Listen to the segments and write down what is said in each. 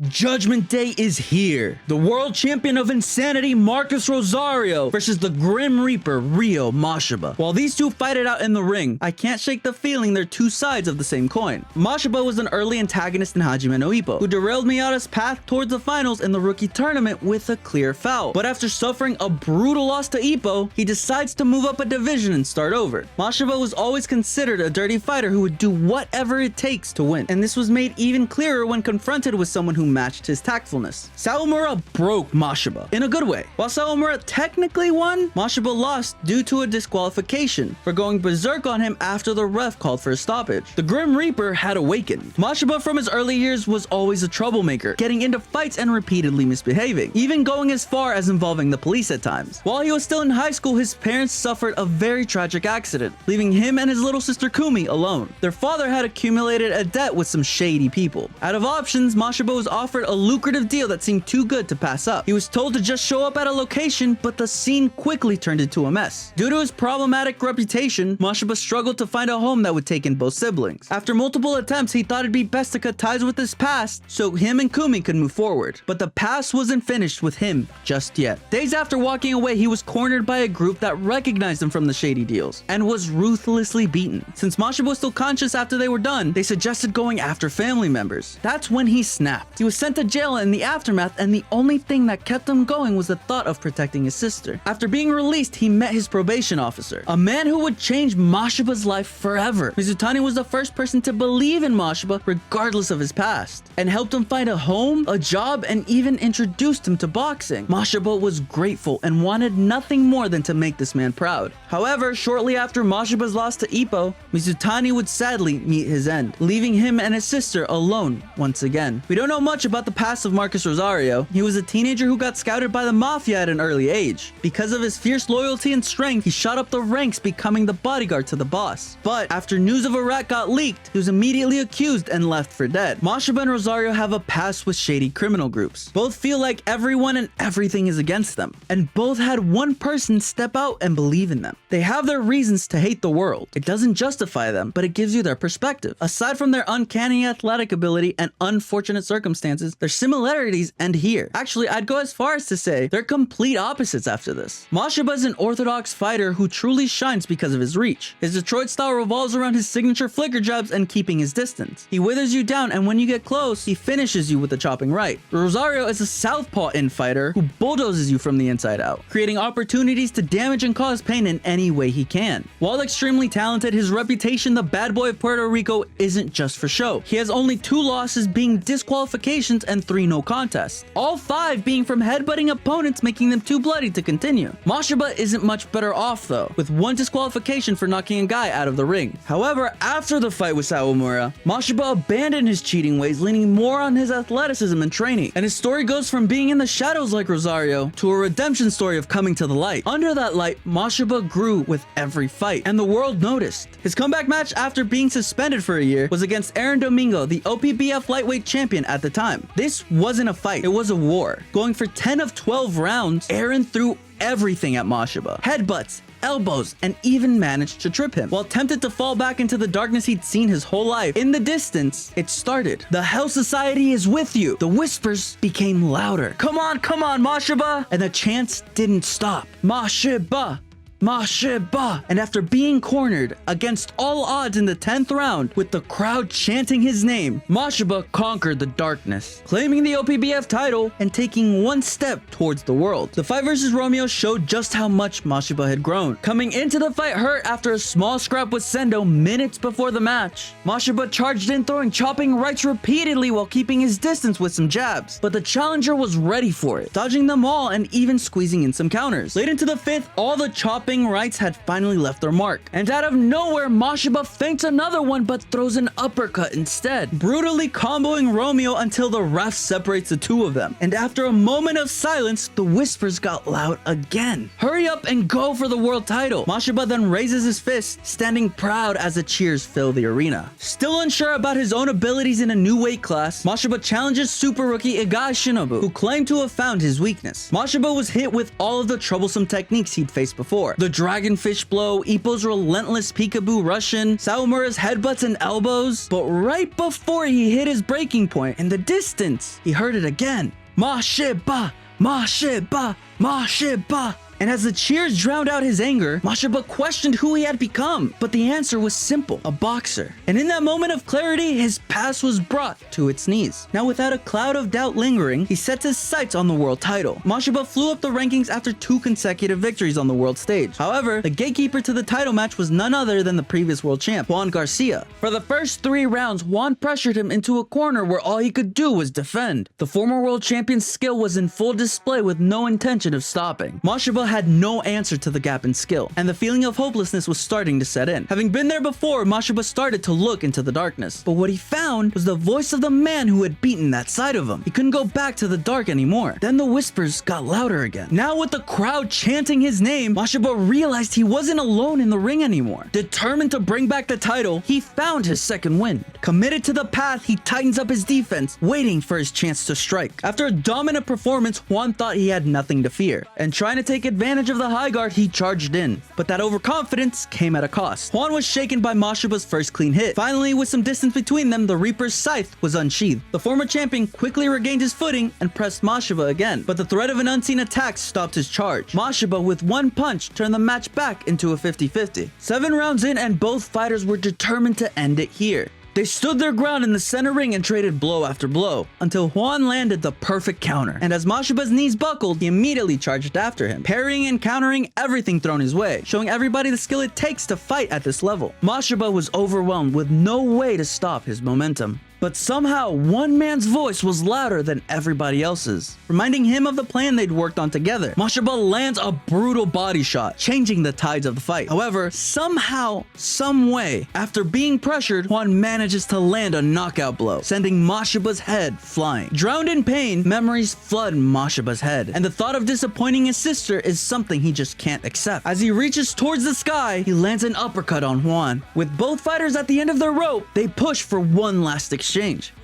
Judgment Day is here. The world champion of insanity, Marcus Rosario, versus the Grim Reaper, Ryo Mashibas. While these two fight it out in the ring, I can't shake the feeling they're two sides of the same coin. Mashaba was an early antagonist in HajimenoIppo, who derailed Miata's path towards the finals in the rookie tournament with a clear foul. But after suffering a brutal loss to Ippo, he decides to move up a division and start over. Mashaba was always considered a dirty fighter who would do whatever it takes to win, and this was made even clearer when confronted with someone who matched his tactfulness. Sawamura broke Mashaba in a good way. While Sawamura technically won, Mashaba lost due to a disqualification for going berserk on him after the ref called for a stoppage. The Grim Reaper had awakened. Mashaba from his early years was always a troublemaker, getting into fights and repeatedly misbehaving, even going as far as involving the police at times. While he was still in high school, his parents suffered a very tragic accident, leaving him and his little sister Kumi alone. Their father had accumulated a debt with some shady people. Out of options, Mashaba was offered a lucrative deal that seemed too good to pass up. He was told to just show up at a location, but the scene quickly turned into a mess. Due to his problematic reputation, Mashaba struggled to find a home that would take in both siblings. After multiple attempts, he thought it'd be best to cut ties with his past so him and Kumi could move forward. But the past wasn't finished with him just yet. Days after walking away, he was cornered by a group that recognized him from the shady deals and was ruthlessly beaten. Since Mashaba was still conscious after they were done, they suggested going after family members. That's when he snapped. He was sent to jail in the aftermath, and the only thing that kept him going was the thought of protecting his sister. After being released, he met his probation officer, a man who would change Mashiba's life forever. Mizutani was the first person to believe in Mashaba regardless of his past, and helped him find a home, a job, and even introduced him to boxing. Mashaba was grateful and wanted nothing more than to make this man proud. However, shortly after Mashiba's loss to Ippo, Mizutani would sadly meet his end, leaving him and his sister alone once again. We don't know much about the past of Marcus Rosario. He was a teenager who got scouted by the mafia at an early age. Because of his fierce loyalty and strength, he shot up the ranks, becoming the bodyguard to the boss. But after news of a rat got leaked, he was immediately accused and left for dead. Mashaba and Rosario have a past with shady criminal groups. Both feel like everyone and everything is against them, and both had one person step out and believe in them. They have their reasons to hate the world. It doesn't justify them, but it gives you their perspective. Aside from their uncanny athletic ability and unfortunate circumstances, their similarities end here. Actually, I'd go as far as to say they're complete opposites after this. Mashaba is an orthodox fighter who truly shines because of his reach. His Detroit style revolves around his signature flicker jabs and keeping his distance. He withers you down, and when you get close, he finishes you with a chopping right. Rosario is a southpaw in-fighter who bulldozes you from the inside out, creating opportunities to damage and cause pain in any way he can. While extremely talented, his reputation, the bad boy of Puerto Rico, isn't just for show. He has only 2 losses, being disqualifications, and 3 no contests, all 5 being from headbutting opponents, making them too bloody to continue. Mashaba isn't much better off though, with 1 disqualification for knocking a guy out of the ring. However, after the fight with Sawamura, Mashaba abandoned his cheating ways, leaning more on his athleticism and training, and his story goes from being in the shadows like Rosario to a redemption story of coming to the light. Under that light, Mashaba grew with every fight, and the world noticed. His comeback match after being suspended for a year was against Aaron Domingo, the OPBF lightweight champion at the time. This wasn't a fight, it was a war. Going for 10 of 12 rounds, Aaron threw everything at Mashaba. Headbutts, elbows, and even managed to trip him. While tempted to fall back into the darkness he'd seen his whole life, in the distance, it started. The Hell Society is with you. The whispers became louder. Come on, Mashaba! And the chants didn't stop. Mashaba! Mashaba! And after being cornered against all odds in the 10th round, with the crowd chanting his name, Mashaba conquered the darkness, claiming the OPBF title and taking 1 step towards the world. The fight versus Romeo showed just how much Mashaba had grown. Coming into the fight hurt after a small scrap with Sendo minutes before the match, Mashaba charged in, throwing chopping rights repeatedly while keeping his distance with some jabs. But the challenger was ready for it, dodging them all and even squeezing in some counters. Late into the 5th, all the chopping rights had finally left their mark, and out of nowhere, Mashaba feints another one but throws an uppercut instead, brutally comboing Romeo until the ref separates the 2 of them. And after a moment of silence, the whispers got loud again. Hurry up and go for the world title. Mashaba then raises his fist, standing proud as the cheers fill the arena. Still unsure about his own abilities in a new weight class, Mashaba challenges super rookie Igai Shinobu, who claimed to have found his weakness. Mashaba was hit with all of the troublesome techniques he'd faced before, The dragonfish blow, Ippo's relentless peekaboo Russian, Sawamura's headbutts and elbows. But right before he hit his breaking point, in the distance, he heard it again. Mashaba, Mashaba, Mashaba. And as the cheers drowned out his anger, Mashaba questioned who he had become. But the answer was simple, a boxer. And in that moment of clarity, his past was brought to its knees. Now without a cloud of doubt lingering, he sets his sights on the world title. Mashaba flew up the rankings after 2 consecutive victories on the world stage. However, the gatekeeper to the title match was none other than the previous world champ, Juan Garcia. For the first 3 rounds, Juan pressured him into a corner where all he could do was defend. The former world champion's skill was in full display with no intention of stopping. Mashaba had no answer to the gap in skill, and the feeling of hopelessness was starting to set in. Having been there before, Mashaba started to look into the darkness, but what he found was the voice of the man who had beaten that side of him. He couldn't go back to the dark anymore. Then the whispers got louder again. Now with the crowd chanting his name, Mashaba realized he wasn't alone in the ring anymore. Determined to bring back the title, he found his second wind. Committed to the path, he tightens up his defense, waiting for his chance to strike. After a dominant performance, Juan thought he had nothing to fear, and trying to take advantage of the high guard, he charged in. But that overconfidence came at a cost. Juan was shaken by Mashaba's first clean hit. Finally, with some distance between them, the Reaper's scythe was unsheathed. The former champion quickly regained his footing and pressed Mashaba again, but the threat of an unseen attack stopped his charge. Mashaba, with one punch, turned the match back into a 50-50. 7 rounds in, and both fighters were determined to end it here. They stood their ground in the center ring and traded blow after blow, until Juan landed the perfect counter. And as Mashaba's knees buckled, he immediately charged after him, parrying and countering everything thrown his way, showing everybody the skill it takes to fight at this level. Mashaba was overwhelmed with no way to stop his momentum. But somehow, one man's voice was louder than everybody else's, reminding him of the plan they'd worked on together. Mashaba lands a brutal body shot, changing the tides of the fight. However, somehow, some way, after being pressured, Juan manages to land a knockout blow, sending Mashaba's head flying. Drowned in pain, memories flood Mashaba's head, and the thought of disappointing his sister is something he just can't accept. As he reaches towards the sky, he lands an uppercut on Juan. With both fighters at the end of their rope, they push for one last exchange,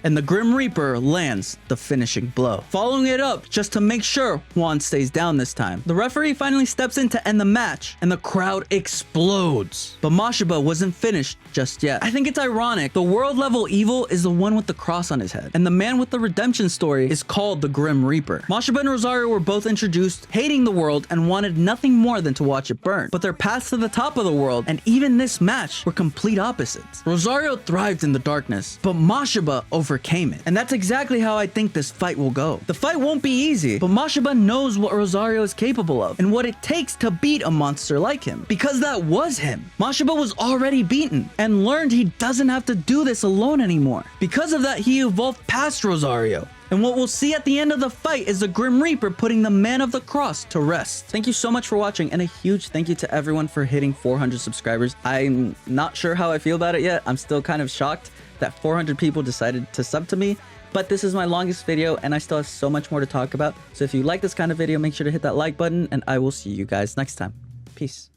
and the Grim Reaper lands the finishing blow, following it up just to make sure Juan stays down this time. The referee finally steps in to end the match, and the crowd explodes. But Mashaba wasn't finished just yet. I think it's ironic. The world level evil is the one with the cross on his head, and the man with the redemption story is called the Grim Reaper. Mashaba and Rosario were both introduced hating the world and wanted nothing more than to watch it burn, but their paths to the top of the world and even this match were complete opposites. Rosario thrived in the darkness, but Mashaba overcame it. And that's exactly how I think this fight will go. The fight won't be easy, but Mashaba knows what Rosario is capable of and what it takes to beat a monster like him, because that was him. Mashaba was already beaten and learned he doesn't have to do this alone anymore. Because of that, he evolved past Rosario. And what we'll see at the end of the fight is the Grim Reaper putting the Man of the Cross to rest. Thank you so much for watching, and a huge thank you to everyone for hitting 400 subscribers. I'm not sure how I feel about it yet. I'm still kind of shocked that 400 people decided to sub to me, but this is my longest video and I still have so much more to talk about. So if you like this kind of video, make sure to hit that like button, and I will see you guys next time. Peace.